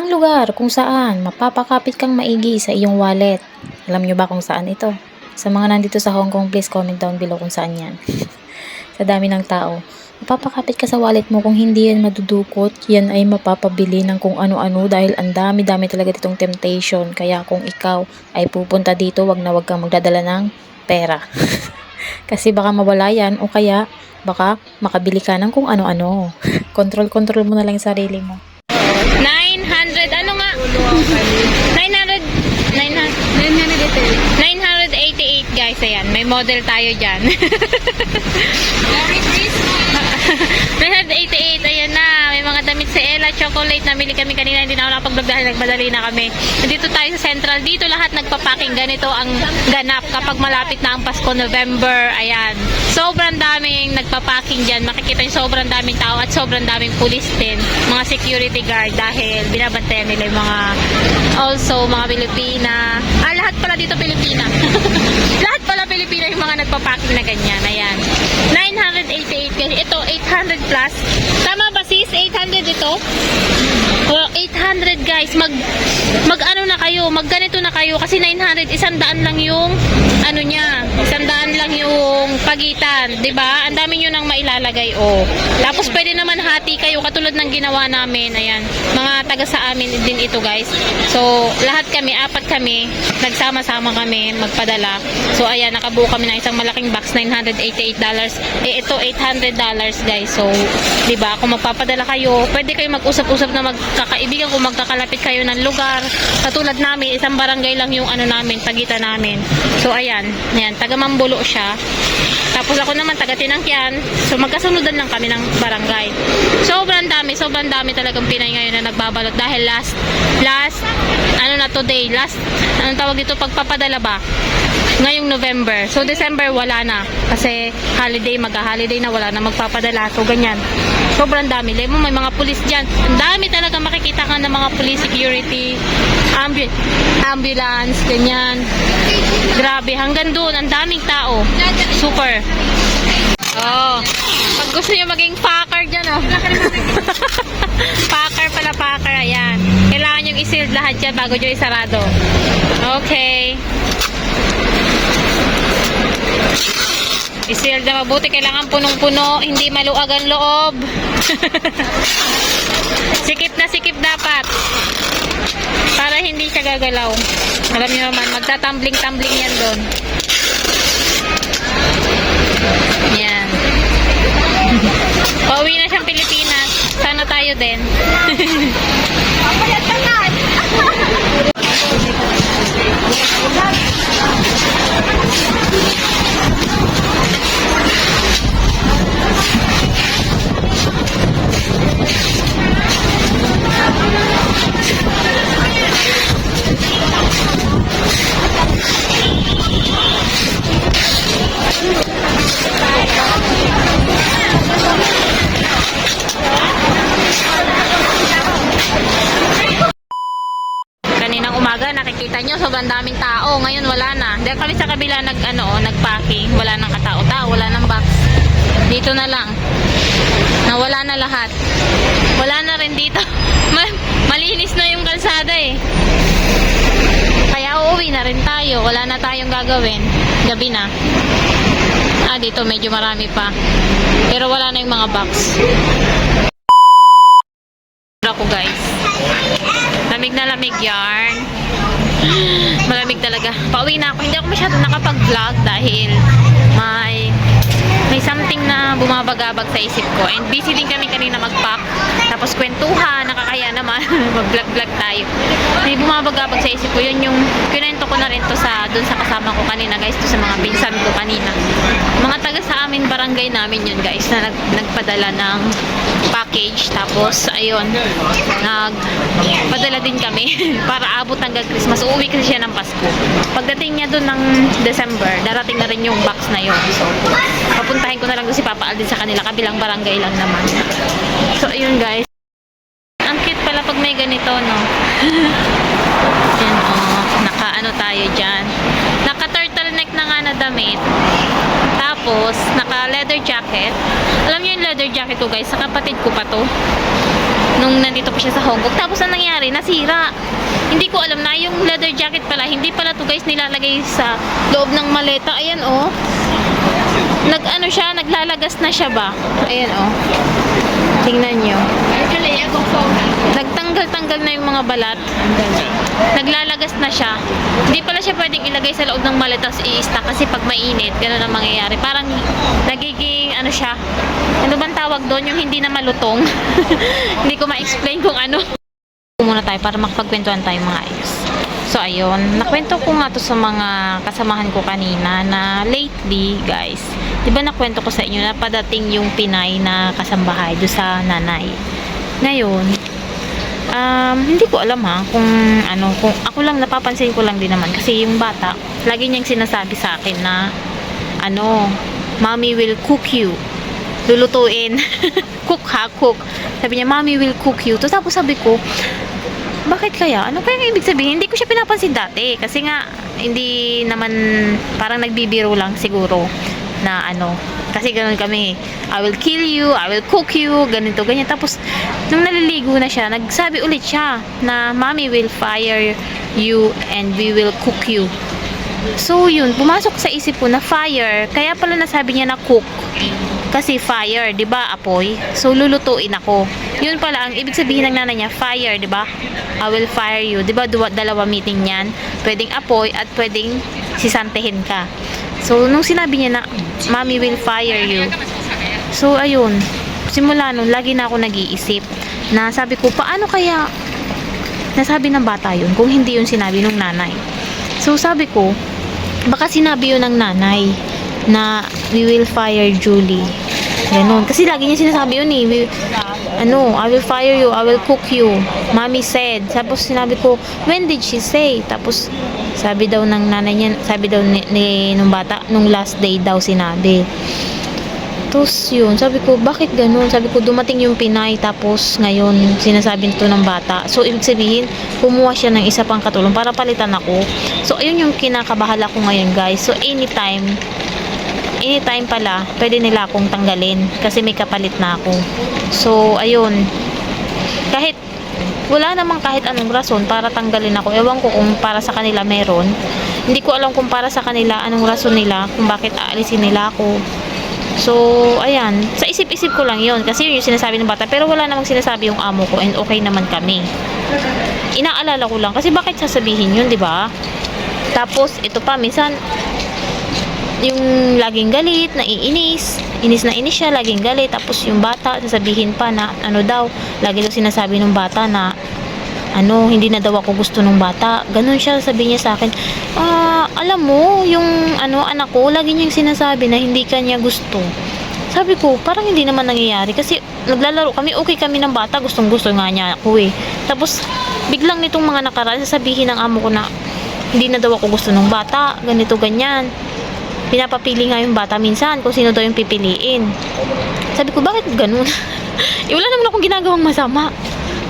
Ang lugar kung saan mapapakapit kang maigi sa iyong wallet. Alam nyo ba kung saan ito? Sa mga nandito sa Hong Kong, please comment down below kung saan yan. Sa dami ng tao. Mapapakapit ka sa wallet mo kung hindi yan madudukot. Yan ay mapapabili ng kung ano-ano dahil ang dami-dami talaga ditong temptation. Kaya kung ikaw ay pupunta dito, wag na wag kang magdadala ng pera. Kasi baka mawala yan o kaya baka makabili ka ng kung ano-ano. Control mo na lang yung sarili mo. 900, ano nga? 988 guys, ayan. May model tayo dyan. 988, ayan na. May mga damit si Ella, chocolate. Namili kami kanina, hindi na ako nakapag-vlog dahil nagmadali na kami. Nandito tayo sa Central. Dito lahat nagpa-packing. Ganito ang ganap kapag malapit na ang Pasko, November. Ayan. Sobrang daming nagpa-packing dyan. Makikita yung sobrang daming tao at sobrang daming pulis din. Mga security guard dahil binabantayan nila yung mga also mga Pilipina. Lahat pala dito Pilipina. Lahat pala Pilipina yung mga nagpa-packing na ganyan. Ayan. 988 kasi ito 800 plus. Tama ba sis? 800 ito? Well, 800 guys. Mag ano na kayo, magganito na kayo kasi 900 100 lang yung ano niya. 100 lang yung pagitan, 'di ba? Ang dami niyo nang mailalagay oh. Tapos pwede naman hati kayo katulad ng ginawa namin. Ayan. Mga taga sa amin din ito guys. So, lahat kami, apat kami, nagsama-sama kami magpadala. So, ayan, nakabuo kami ng isang malaking box, $988. Ito $800 guys. So, 'di ba? Kung magpapadala kayo, pwede kayo mag-usap-usap na magkakaibigan kung magkakalapit kayo ng lugar. Katulad namin, isang barangay lang yung ano namin, pagitan namin. So, ayan, taga Mambulo siya. Tapos ako naman taga Tinangkian. So, magkasunodan lang kami ng barangay. Sobrang dami talagang Pinay ngayon na nagbabalot dahil last today, anong tawag dito, pagpapadala ba? Ngayong November. So, December wala na. Kasi holiday, magka-holiday na, wala na magpapadala. So, ganyan. Sobrang dami. May mga pulis dyan. Ang dami talaga makikita ka ng mga police security, ambulance, ganyan. Grabe. Hanggang doon, ang daming tao. Super. Oh. Pag gusto nyo maging packer dyan, oh. Packer. Ayan. Kailangan nyo i-sealed lahat dyan bago nyo isarado. Okay. I-sealed na mabuti. Kailangan punong-puno. Hindi maluag ang loob. Sikip na sikip dapat. Para hindi siya gagalaw. Alam nyo naman, magtatumbling-tumbling yan doon. Yan. Pauwi na siyang Pilipinas. Sana tayo din. Kaninang umaga nakikita nyo sobrang daming tao, ngayon wala na. Dahil kami sa kabila nagpacking, wala nang katao-tao, wala nang box. Dito na lang. Nawala na lahat. Wala na rin dito. Malinis na yung kalsada eh. Kaya uuwi na rin tayo. Wala na tayong gagawin. Gabi na. Dito medyo marami pa. Pero wala na yung mga box. Ako guys. Lamig na lamig yarn. Malamig talaga. Pauwi na ako. Hindi ako masyado nakapag-vlog dahil may something na bumabagabag sa isip ko. And busy din kami kanina mag-pack. Tapos kwentuhan, nakakaya naman. Mag-vlog-vlog tayo. May bumabagabag sa isip ko. Yun yung kinento ko na rin to dun sa kasama ko kanina guys. To sa mga pinsan ko kanina. Mga taga sa amin, barangay namin yun guys. Na nagpadala ng package. Tapos, ayun. Nagpadala din kami. Para abot hanggang Christmas. Uuwi kasi siya ng Pasko. Pagdating niya dun ng December, darating na rin yung box na yun. So, papuntahin ko na lang doon si Papa Aldin sa kanila. Kabilang barangay lang naman. So, ayun guys. Ang cute pala pag may ganito, no? Yan, oh. Naka-ano tayo dyan. Naka-turtleneck na nga na damit. Tapos, naka leather jacket. Alam niyo yung leather jacket ko guys, sa kapatid ko pa to. Nung nandito pa siya sa Hong Kong. Tapos, ang nangyari, nasira. Hindi ko alam na yung leather jacket pala. Hindi pala to guys nilalagay sa loob ng maleta. Ayan oh. Nag-ano siya, naglalagas na siya ba? Ayan oh. Tingnan nyo. Nagtanggal-tanggal na yung mga balat. Naglalagas na siya. Hindi pala siya pwedeng ilagay sa loob ng maleta tapos i-stack kasi pag mainit, gano'n ang mangyayari. Parang nagiging ano siya. Ano bang tawag doon? Yung hindi na malutong. Hindi ko ma-explain kung ano. Muna tayo para makapagkwentuhan tayo mga ayos. So ayun, nakwento ko nga to sa mga kasamahan ko kanina na lately guys, di ba nakwento ko sa inyo na padating yung Pinay na kasambahay do sa nanay. Ngayon, hindi ko alam ha kung ano, kung ako lang napapansin ko lang din naman kasi yung bata, lagi niyang sinasabi sa akin na ano, mommy will cook you. Lulutuin. Cook ha, cook. Sabi niya, mommy will cook you. Tapos sabi ko, bakit kaya? Ano kaya ibig sabihin? Hindi ko siya pinapansin dati. Kasi nga, hindi naman, parang nagbibiro lang siguro na ano. Kasi ganun kami. I will kill you, I will cook you, ganito, ganyan. Tapos, nung naliligo na siya, nagsabi ulit siya na mommy will fire you and we will cook you. So, yun. Pumasok sa isip ko na fire. Kaya pala nasabi niya na cook. Kasi fire, 'di ba? Apoy. So lulutuin ako. 'Yun pala ang ibig sabihin ng nanay niya, fire, 'di ba? I will fire you. 'Di ba? Dalawa meaning 'yan. Pwedeng apoy at pwedeng sisantehin ka. So nung sinabi niya na mommy will fire you. So ayun. Simula nun, lagi na ako nag-iisip na sabi ko, paano kaya nasabi ng bata 'yun kung hindi 'yun sinabi ng nanay? So sabi ko, baka sinabi 'yun ng nanay na we will fire Julie. Ganon. Kasi lagi niya sinasabi yun eh. I will fire you, I will cook you. Mommy said. Tapos sinabi ko, when did she say? Tapos sabi daw ng nanay niya, sabi daw nung bata, nung last day daw sinabi. Tapos yun, sabi ko, bakit ganon? Sabi ko, dumating yung Pinay, tapos ngayon, sinasabi nito ng bata. So, ibig sabihin, kumuha siya ng isa pang katulong para palitan ako. So, ayun yung kinakabahala ko ngayon, guys. So, anytime pala, pwede nila akong tanggalin kasi may kapalit na ako. So, ayun. Kahit, wala namang kahit anong rason para tanggalin ako. Ewan ko kung para sa kanila meron. Hindi ko alam kung para sa kanila anong rason nila, kung bakit aalisin nila ako. So, ayan. Sa isip-isip ko lang yun. Kasi yun yung sinasabi ng bata. Pero wala namang sinasabi yung amo ko and okay naman kami. Inaalala ko lang. Kasi bakit sasabihin yun, di ba? Tapos, ito pa, minsan, yung laging galit, naiinis. Inis na inis siya, laging galit. Tapos yung bata, sasabihin pa na, ano daw, lagi daw sinasabi ng bata na, hindi na daw ako gusto ng bata. Ganun siya, sabi niya sa akin, alam mo, yung anak ko, lagi niyang sinasabi na hindi kanya gusto. Sabi ko, parang hindi naman nangyayari. Kasi naglalaro kami, okay kami ng bata, gustong gusto nga niya ako eh. Tapos, biglang nitong mga nakaraan, sasabihin ng amo ko na, hindi na daw ako gusto ng bata, ganito, ganyan. Pinapapili nga yung bata minsan kung sino daw yung pipiliin. Sabi ko, bakit ganun? Wala naman akong ginagawang masama.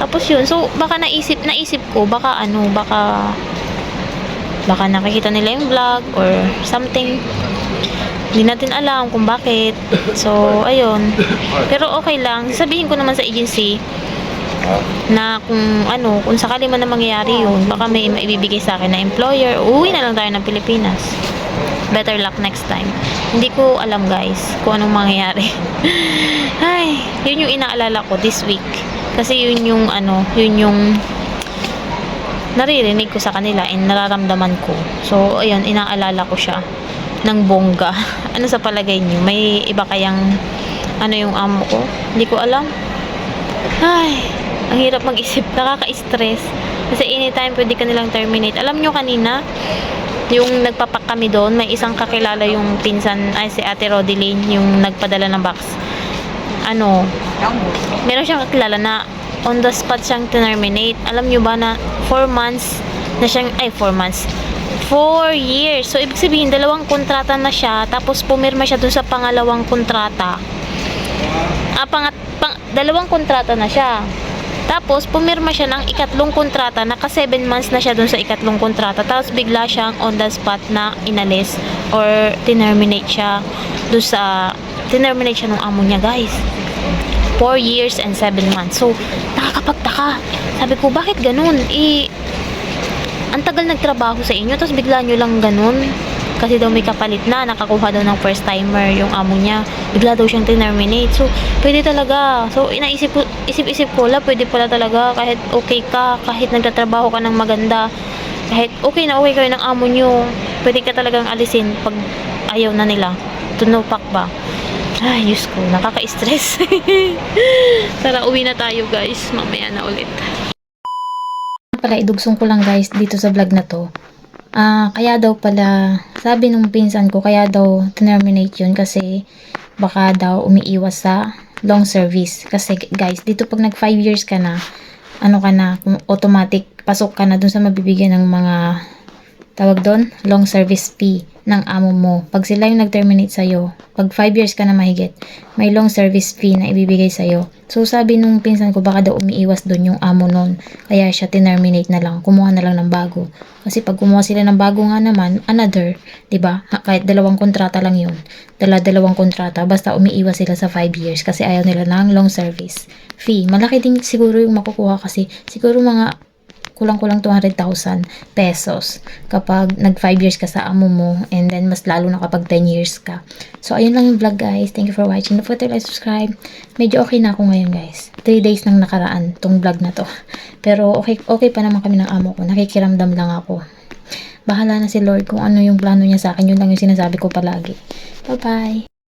Tapos yun, so baka naisip ko, baka nakikita nila yung vlog or something. Hindi natin alam kung bakit. So, ayun. Pero okay lang. Sabihin ko naman sa agency na kung sakali man na mangyayari yun, baka may maibibigay sa akin na employer, uwi na lang tayo ng Pilipinas. Better luck next time. Hindi ko alam guys kung anong mangyayari. Ay, yun yung inaalala ko this week. Kasi yun yung naririnig ko sa kanila and nararamdaman ko. So, ayun, inaalala ko siya ng bongga. Ano sa palagay niyo? May iba kayang yung amo ko? Hindi ko alam. Ay, ang hirap mag-isip. Nakaka-stress. Kasi anytime pwede ka nilang terminate. Alam nyo kanina, yung nagpapak kami doon, may isang kakilala yung pinsan, si Ate Rodeline, yung nagpadala ng box. Meron siyang kakilala na on the spot siyang terminate. Alam nyo ba na 4 years. So, ibig sabihin, 2 kontrata na siya, tapos pumirma siya dun sa pangalawang kontrata. 2 kontrata na siya. Tapos, pumirma siya ng ikatlong kontrata. Naka 7 months na siya dun sa ikatlong kontrata. Tapos, bigla siyang on the spot na inalis or tinerminate siya dun sa tinerminate siya ng amo niya, guys. 4 years and 7 months. So, nakakapagtaka. Sabi ko, bakit ganun? Ang tagal nagtrabaho sa inyo, tapos bigla nyo lang ganun. Kasi daw may kapalit na, nakakuha daw ng first timer yung amo niya. Bigla daw siyang terminate. So, pwede talaga. So, isip-isip ko la, pwede pala talaga kahit okay ka, kahit nagtatrabaho ka ng maganda, kahit okay na okay kayo ng amo nyo, pwede ka talagang alisin pag ayaw na nila. Tunupak ba? Ay, Diyos ko, nakaka-stress. Tara, uwi na tayo, guys. Mamaya na ulit. Pala, idugsong ko lang, guys, dito sa vlog na to. Kaya daw pala, sabi nung pinsan ko, kaya daw terminate yun kasi baka daw umiiwas sa long service. Kasi guys, dito pag nag 5 years ka na, ano ka na, automatic pasok ka na dun sa mabibigyan ng mga tawag doon, long service fee ng amo mo. Pag sila yung nag-terminate sa'yo, pag 5 years ka na mahigit, may long service fee na ibibigay sa'yo. So, sabi nung pinsan ko, baka daw umiiwas doon yung amo nun. Kaya siya terminate na lang, kumuha na lang ng bago. Kasi pag kumuha sila ng bago nga naman, another, diba? Kahit 2 kontrata lang yun. 2 kontrata, basta umiiwas sila sa 5 years kasi ayaw nila ng long service fee. Malaki din siguro yung makukuha kasi siguro mga kulang-kulang 200,000 pesos kapag nag 5 years ka sa amo mo, and then mas lalo na kapag 10 years ka. So, ayun lang yung vlog, guys. Thank you for watching. Don't forget to like, subscribe. Medyo okay na ako ngayon, guys. 3 days nang nakaraan tong vlog na to. Pero okay pa naman kami ng amo ko. Nakikiramdam lang ako. Bahala na si Lord kung ano yung plano niya sa akin. Yun lang yung sinasabi ko palagi. Bye-bye!